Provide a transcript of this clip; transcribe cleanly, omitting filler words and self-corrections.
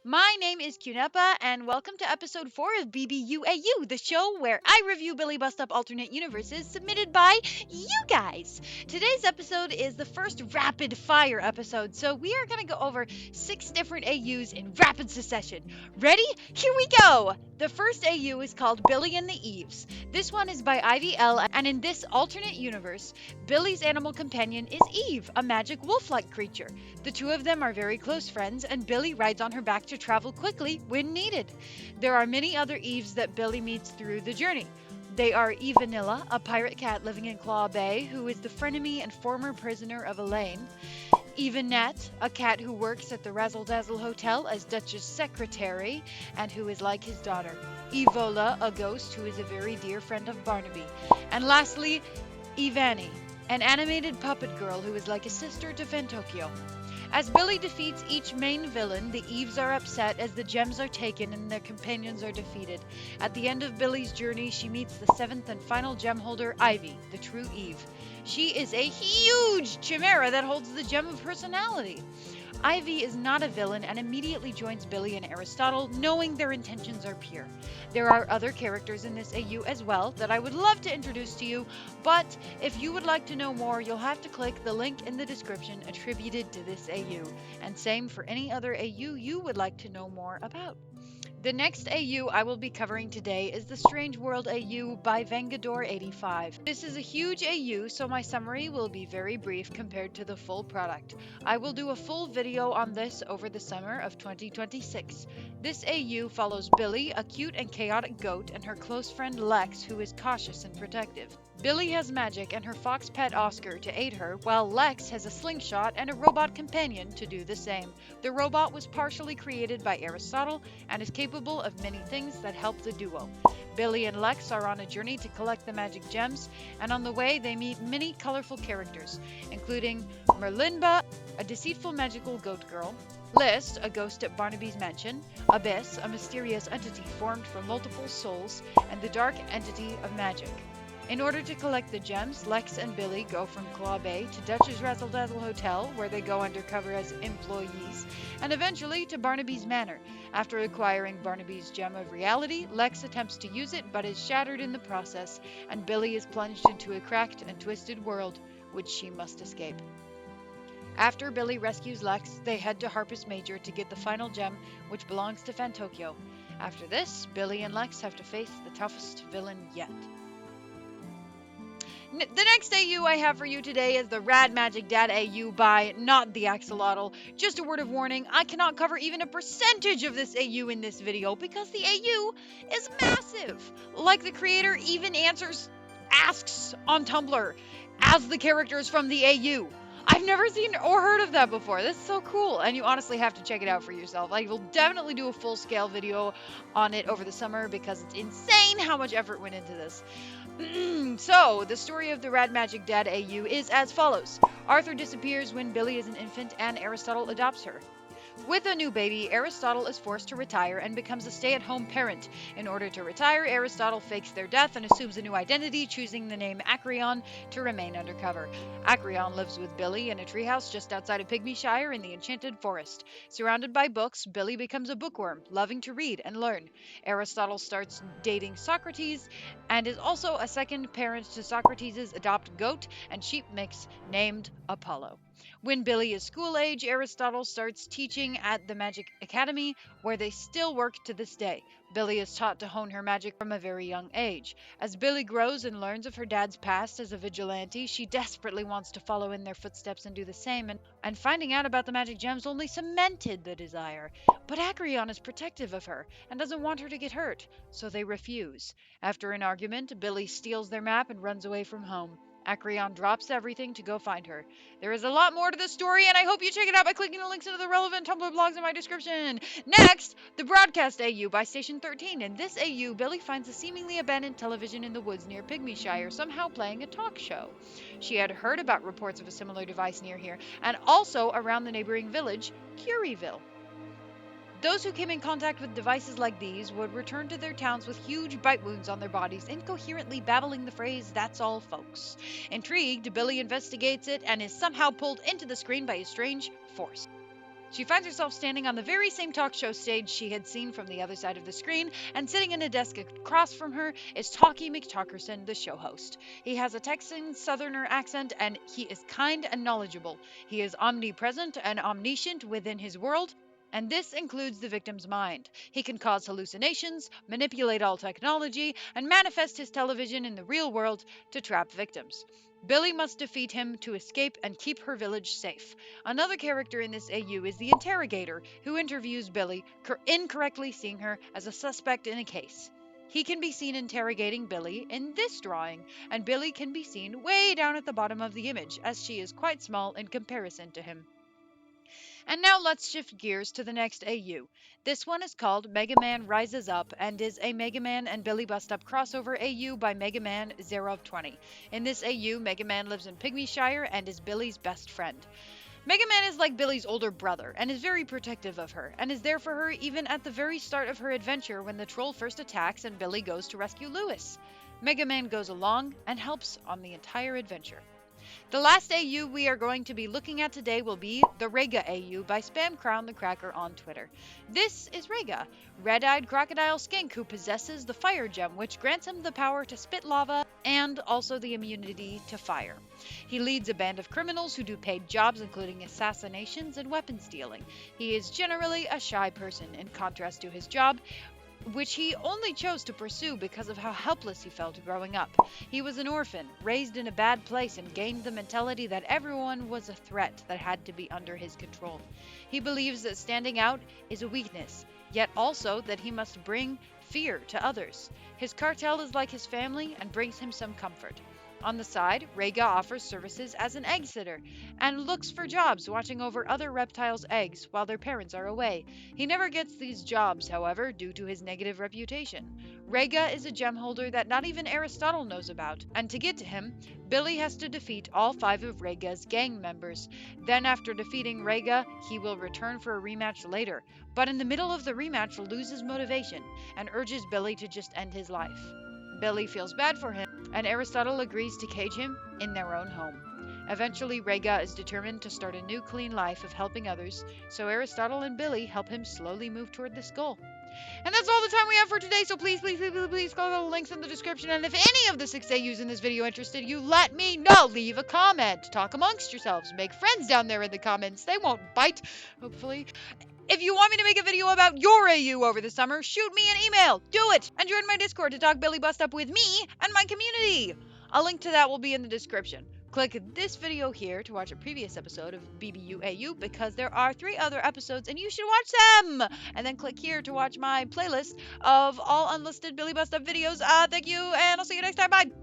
My name is Cunepa, and welcome to episode 4 of BBU AU, the show where I review Billy Bust Up alternate universes submitted by you guys. Today's episode is the first rapid fire episode, so we are going to go over 6 different AUs in rapid succession. Ready? Here we go! The first AU is called Billy and the Eaves. This one is by Ivy L, and in this alternate universe, Billy's animal companion is Eve, a magic wolf like creature. The two of them are very close friends, and Billy rides on her back to travel quickly when needed. There are many other Eves that Billy meets through the journey. They are Eve Vanilla, a pirate cat living in Claw Bay, who is the frenemy and former prisoner of Elaine. Eve Annette, a cat who works at the Razzle Dazzle Hotel as Dutch's secretary, and who is like his daughter. Evola, a ghost who is a very dear friend of Barnaby. And lastly, Ivani, an animated puppet girl who is like a sister to Fantoccio. As Billy defeats each main villain, the Eves are upset as the gems are taken and their companions are defeated. At the end of Billy's journey, she meets the 7th and final gem holder, Ivy, the true Eve. She is a huge chimera that holds the gem of personality. Ivy is not a villain and immediately joins Billy and Aristotle, knowing their intentions are pure. There are other characters in this AU as well that I would love to introduce to you, but if you would like to know more, you'll have to click the link in the description attributed to this AU, and same for any other AU you would like to know more about. The next AU I will be covering today is the Strange World AU by Vengador85. This is a huge AU, so my summary will be very brief compared to the full product. I will do a full video on this over the summer of 2026. This AU follows Billy, a cute and chaotic goat, and her close friend Lex, who is cautious and protective. Billy has magic and her fox pet Oscar to aid her, while Lex has a slingshot and a robot companion to do the same. The robot was partially created by Aristotle and is capable of many things that help the duo. Billy and Lex are on a journey to collect the magic gems, and on the way they meet many colorful characters, including Merlinba, a deceitful magical goat girl, List, a ghost at Barnaby's mansion, Abyss, a mysterious entity formed from multiple souls, and the dark entity of magic. In order to collect the gems, Lex and Billy go from Claw Bay to Dutch's Razzle Dazzle Hotel, where they go undercover as employees, and eventually to Barnaby's Manor. After acquiring Barnaby's gem of reality, Lex attempts to use it but is shattered in the process, and Billy is plunged into a cracked and twisted world, which she must escape. After Billy rescues Lex, they head to Harpus Major to get the final gem, which belongs to Fantoccio. After this, Billy and Lex have to face the toughest villain yet. The next AU I have for you today is the Rad Magic Dad AU by Not the Axolotl. Just a word of warning, I cannot cover even a percentage of this AU in this video because the AU is massive. Like the creator even asks on Tumblr as the characters from the AU. I've never seen or heard of that before. This is so cool, and you honestly have to check it out for yourself. I will definitely do a full-scale video on it over the summer because it's insane how much effort went into this. So, the story of the Rad Magic Dad AU is as follows. Arthur disappears when Billy is an infant and Aristotle adopts her. With a new baby, Aristotle is forced to retire and becomes a stay-at-home parent. In order to retire, Aristotle fakes their death and assumes a new identity, choosing the name Acreon to remain undercover. Acreon lives with Billy in a treehouse just outside of Pygmyshire in the Enchanted Forest. Surrounded by books, Billy becomes a bookworm, loving to read and learn. Aristotle starts dating Socrates and is also a second parent to Socrates' adopted goat and sheep mix named Apollo. When Billy is school age, Aristotle starts teaching at the Magic Academy, where they still work to this day. Billy is taught to hone her magic from a very young age. As Billy grows and learns of her dad's past as a vigilante, she desperately wants to follow in their footsteps and do the same, and finding out about the magic gems only cemented the desire. But Acreon is protective of her and doesn't want her to get hurt, so they refuse. After an argument, Billy steals their map and runs away from home. Acreon drops everything to go find her. There is a lot more to the story, and I hope you check it out by clicking the links into the relevant Tumblr blogs in my description. Next, the Broadcast AU by Station 13. In this AU, Billy finds a seemingly abandoned television in the woods near Pygmyshire, somehow playing a talk show. She had heard about reports of a similar device near here, and also around the neighboring village, Curyville. Those who came in contact with devices like these would return to their towns with huge bite wounds on their bodies, incoherently babbling the phrase, "That's all, folks." Intrigued, Billy investigates it and is somehow pulled into the screen by a strange force. She finds herself standing on the very same talk show stage she had seen from the other side of the screen, and sitting in a desk across from her is Talkie McTalkerson, the show host. He has a Texan Southerner accent, and he is kind and knowledgeable. He is omnipresent and omniscient within his world, and this includes the victim's mind. He can cause hallucinations, manipulate all technology, and manifest his television in the real world to trap victims. Billie must defeat him to escape and keep her village safe. Another character in this AU is the interrogator, who interviews Billie, incorrectly seeing her as a suspect in a case. He can be seen interrogating Billie in this drawing, and Billie can be seen way down at the bottom of the image, as she is quite small in comparison to him. And now let's shift gears to the next AU. This one is called MEGAMAN Rises Up and is a MEGAMAN and Billie Bust Up crossover AU by MEGAMAN 0 of 20. In this AU, MEGAMAN lives in Pygmyshire and is Billie's best friend. MEGAMAN is like Billie's older brother and is very protective of her, and is there for her even at the very start of her adventure when the troll first attacks and Billie goes to rescue Lewis. MEGAMAN goes along and helps on the entire adventure. The last AU we are going to be looking at today will be the RAYGA AU by Spam Crown the Cracker on Twitter. This is RAYGA, red-eyed crocodile skink who possesses the fire gem, which grants him the power to spit lava and also the immunity to fire. He leads a band of criminals who do paid jobs, including assassinations and weapon stealing. He is generally a shy person, in contrast to his job, which he only chose to pursue because of how helpless he felt growing up. He was an orphan, raised in a bad place, and gained the mentality that everyone was a threat that had to be under his control. He believes that standing out is a weakness, yet also that he must bring fear to others. His cartel is like his family and brings him some comfort. On the side, RAYGA offers services as an egg sitter and looks for jobs watching over other reptiles' eggs while their parents are away. He never gets these jobs, however, due to his negative reputation. RAYGA is a gem holder that not even Aristotle knows about, and to get to him, Billie has to defeat all 5 of RAYGA's gang members. Then after defeating RAYGA, he will return for a rematch later, but in the middle of the rematch loses motivation and urges Billie to just end his life. Billie feels bad for him, and Aristotle agrees to cage him in their own home. Eventually, RAYGA is determined to start a new clean life of helping others, so Aristotle and Billie help him slowly move toward this goal. And that's all the time we have for today, so please click the links in the description, and if any of the 6 AUs in this video interested you, let me know. Leave a comment. Talk amongst yourselves. Make friends down there in the comments. They won't bite, hopefully. If you want me to make a video about your AU over the summer, shoot me an email. Do it! And join my Discord to talk Billie Bust Up with me and my community. A link to that will be in the description. Click this video here to watch a previous episode of BBU AU because there are 3 other episodes and you should watch them! And then click here to watch my playlist of all unlisted Billie Bust Up videos. Thank you, and I'll see you next time. Bye!